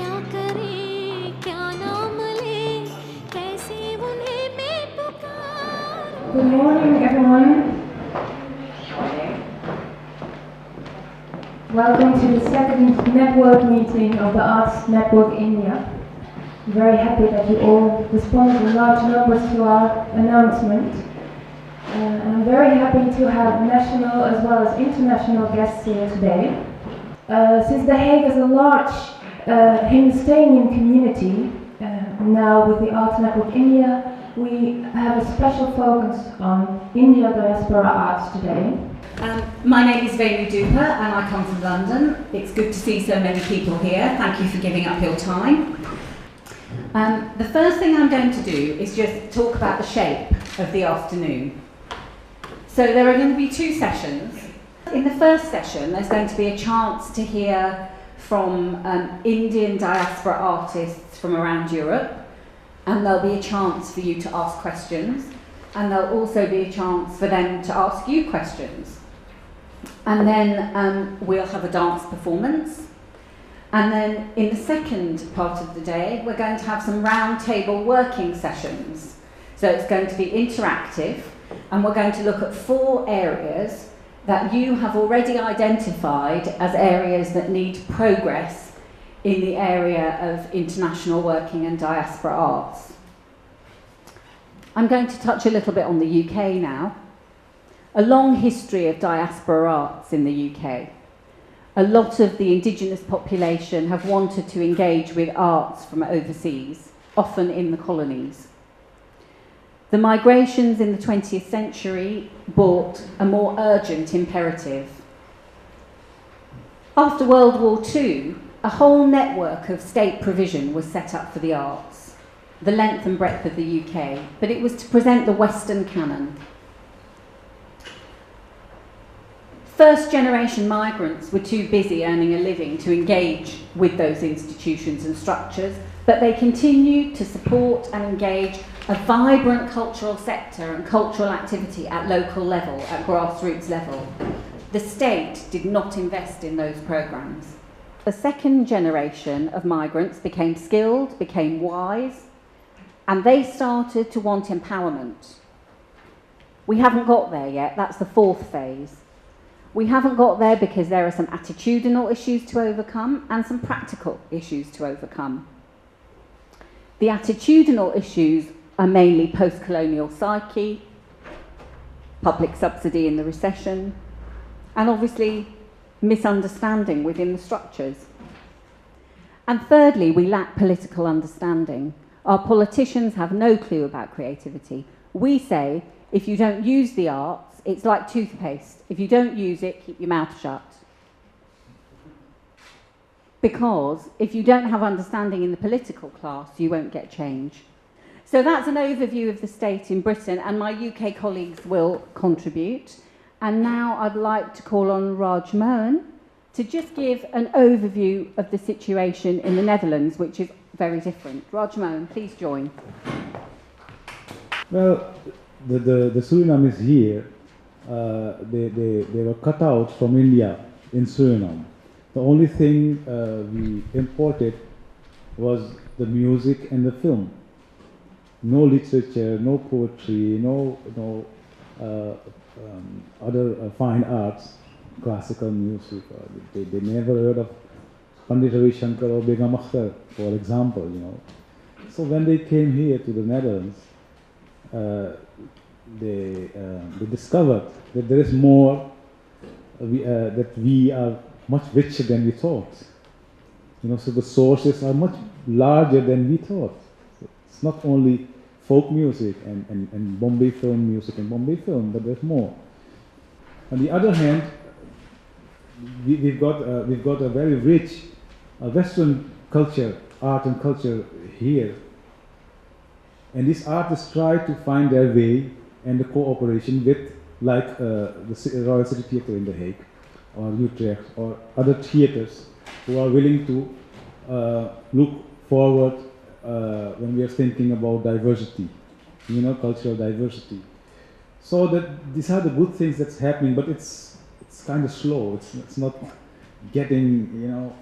क्या करें क्या नाम ले कैसे उन्हें मैं पुकारूं. Good morning, everyone. Welcome to the second network meeting of the Arts Network India. I'm very happy that you all responded in large numbers to our announcement. And I'm very happy to have national as well as international guests here today. Since The Hague is a large Hindustani community, now with the Arts Network India, we have a special focus on India diaspora arts today. My name is Venu Dupa and I come from London. It's good to see so many people here. Thank you for giving up your time. The first thing I'm going to do is just talk about the shape of the afternoon. So there are going to be two sessions. In the first session, there's going to be a chance to hear from Indian diaspora artists from around Europe, and there'll be a chance for you to ask questions, and there'll also be a chance for them to ask you questions. And then we'll have a dance performance. And then in the second part of the day, we're going to have some round table working sessions. So it's going to be interactive, and we're going to look at 4 areas that you have already identified as areas that need progress in the area of international working and diaspora arts. I'm going to touch a little bit on the UK now. A long history of diaspora arts in the UK. A lot of the indigenous population have wanted to engage with arts from overseas, often in the colonies. The migrations in the 20th century brought a more urgent imperative. After World War II, a whole network of state provision was set up for the arts, the length and breadth of the UK, but it was to present the Western canon. First-generation migrants were too busy earning a living to engage with those institutions and structures, but they continued to support and engage a vibrant cultural sector and cultural activity at local level, at grassroots level. The state did not invest in those programs. The second generation of migrants became skilled, became wise, and they started to want empowerment. We haven't got there yet, that's the 4th phase. We haven't got there because there are some attitudinal issues to overcome and some practical issues to overcome. The attitudinal issues are mainly post-colonial psyche, public subsidy in the recession, and obviously misunderstanding within the structures. And thirdly, we lack political understanding. Our politicians have no clue about creativity. We say, if you don't use the arts, it's like toothpaste. If you don't use it, keep your mouth shut. Because if you don't have understanding in the political class, you won't get change. So that's an overview of the state in Britain, and my UK colleagues will contribute. And now I'd like to call on Raj Mohan to just give an overview of the situation in the Netherlands, which is very different. Raj Mohan, please join. Well, the Surinamese here, they were cut out from India in Suriname. The only thing we imported was the music and the film. No literature, no poetry, no other fine arts, classical music. They never heard of Pandit Ravi Shankar or Begum Akhtar, for example, you know. So when they came here to the Netherlands, they discovered that there is more, that we are much richer than we thought. You know, so the sources are much larger than we thought. So it's not only folk music and Bombay film music and Bombay film, but there's more. On the other hand, we've got a very rich Western culture, art and culture here. And these artists try to find their way and the cooperation with, like the Royal City Theatre in The Hague, or Utrecht, or other theatres who are willing to look forward when we are thinking about diversity, you know, cultural diversity. So that these are the good things that's happening, but it's kind of slow. It's not getting, you know,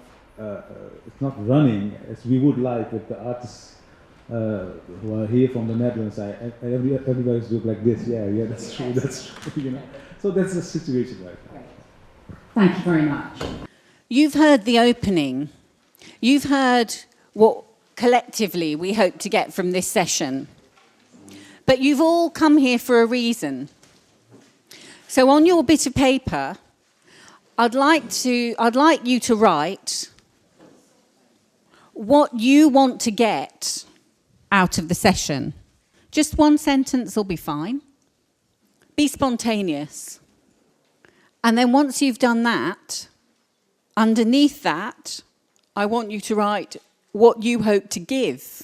it's not running as we would like with the artists who are here from the Netherlands. Everybody's doing like this. Yeah, that's true. That's true. You know. So that's the situation right now. Thank you very much. You've heard the opening. You've heard what collectively we hope to get from this session. But you've all come here for a reason. So on your bit of paper, I'd like you to write what you want to get out of the session. Just one sentence will be fine. Be spontaneous. And then once you've done that, underneath that, I want you to write what you hope to give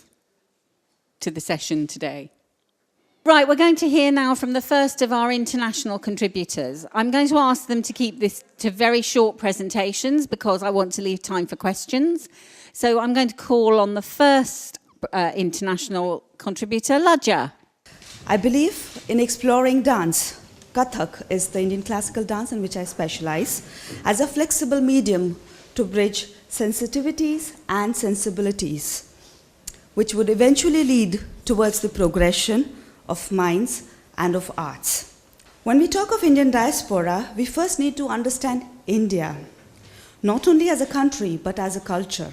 to the session today. Right, we're going to hear now from the first of our international contributors. I'm going to ask them to keep this to very short presentations because I want to leave time for questions. So I'm going to call on the first international contributor, Ladja. I believe in exploring dance. Kathak is the Indian classical dance in which I specialize, as a flexible medium to bridge sensitivities and sensibilities, which would eventually lead towards the progression of minds and of arts. When we talk of Indian diaspora, we first need to understand India, not only as a country, but as a culture.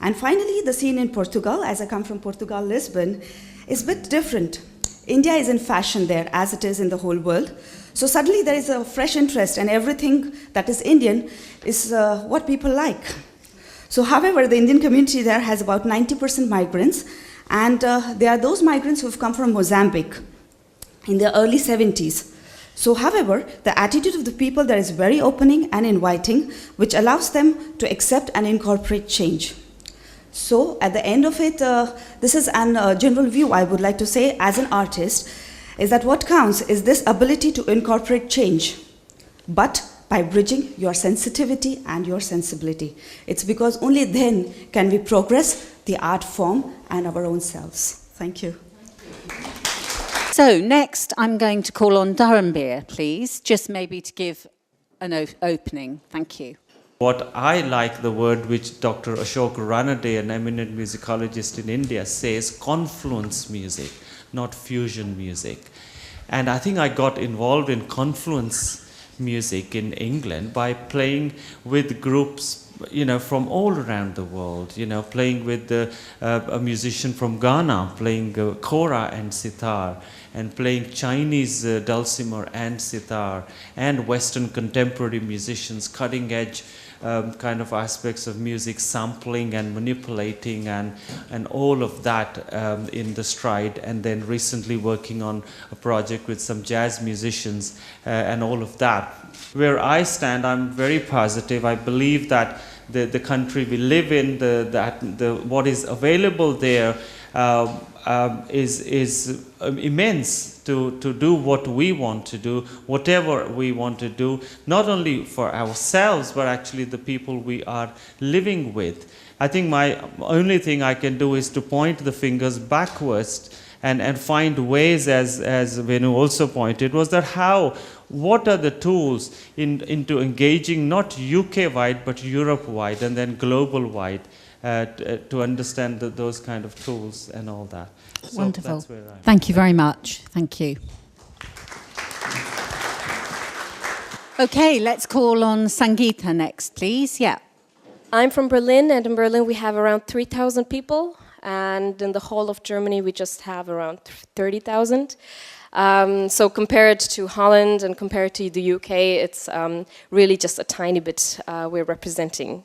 And finally, the scene in Portugal, as I come from Portugal, Lisbon, is a bit different. India is in fashion there, as it is in the whole world. So suddenly there is a fresh interest, and everything that is Indian is what people like. So however, the Indian community there has about 90% migrants, and there are those migrants who have come from Mozambique in the early 70s. So however, the attitude of the people there is very opening and inviting, which allows them to accept and incorporate change. So at the end of it, this is a general view I would like to say as an artist, is that what counts is this ability to incorporate change, but by bridging your sensitivity and your sensibility. It's because only then can we progress the art form and our own selves. Thank you. So next I'm going to call on Dharanbir, please, just maybe to give an opening. Thank you. What I like the word which Dr. Ashok Ranade, an eminent musicologist in India, says, confluence music, not fusion music. And I think I got involved in confluence music in England by playing with groups, you know, from all around the world, you know, playing with a musician from Ghana, playing kora and sitar, and playing Chinese dulcimer and sitar, and Western contemporary musicians, cutting edge kind of aspects of music, sampling and manipulating and all of that in the stride, and then recently working on a project with some jazz musicians and all of that. Where I stand, I'm very positive. I believe that the country we live in, what is available there is immense to do what we want to do, whatever we want to do, not only for ourselves, but actually the people we are living with. I think my only thing I can do is to point the fingers backwards and find ways, as Venu also pointed, was that what are the tools into engaging not UK-wide, but Europe-wide and then global-wide to understand those kind of tools and all that. So wonderful. That's where I am. Thank you very much. Thank you. Okay, let's call on Sangeeta next, please. Yeah. I'm from Berlin, and in Berlin we have around 3,000 people, and in the whole of Germany we just have around 30,000. So compared to Holland and compared to the UK, it's really just a tiny bit we're representing.